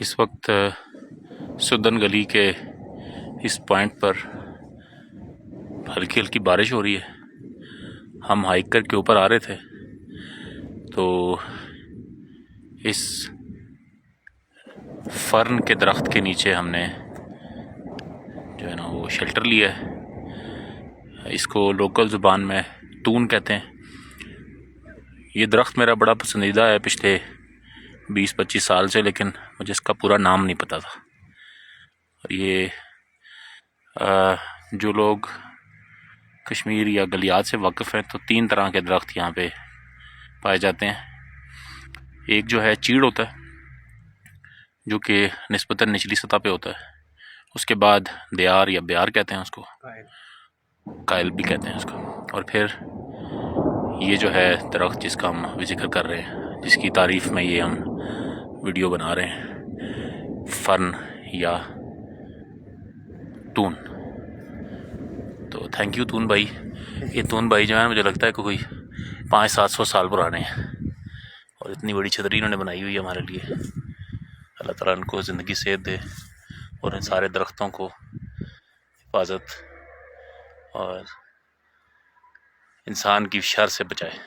इस वक्त सुदन गली के इस पॉइंट पर हल्की हल्की बारिश हो रही है। हम हाइक करके ऊपर आ रहे थे तो इस फर्न के दरख्त के नीचे हमने जो है ना वो शेल्टर लिया है। इसको लोकल ज़ुबान में तून कहते हैं। ये दरख्त मेरा बड़ा पसंदीदा है पिछले 20-25 साल से, लेकिन मुझे इसका पूरा नाम नहीं पता था। और ये जो लोग कश्मीर या गलियात से वाकिफ़ हैं तो 3 तरह के दरख्त यहाँ पे पाए जाते हैं। एक जो है चीड़ होता है जो कि निस्बतन निचली सतह पे होता है। उसके बाद दियार या ब्यार कहते हैं उसको, कायल भी कहते हैं उसको। और फिर ये जो है दरख्त जिसका हम अभी जिक्र कर रहे हैं, जिसकी तारीफ़ में ये हम वीडियो बना रहे हैं, फर्न या तून। तो थैंक यू तून भाई। ये तून भाई जो है मुझे लगता है कोई 500-700 साल पुराने हैं और इतनी बड़ी छतरी इन्होंने बनाई हुई है हमारे लिए। अल्लाह ताला इनको ज़िंदगी सेहत दे और इन सारे दरख्तों को हिफाजत और इंसान की शर से बचाए।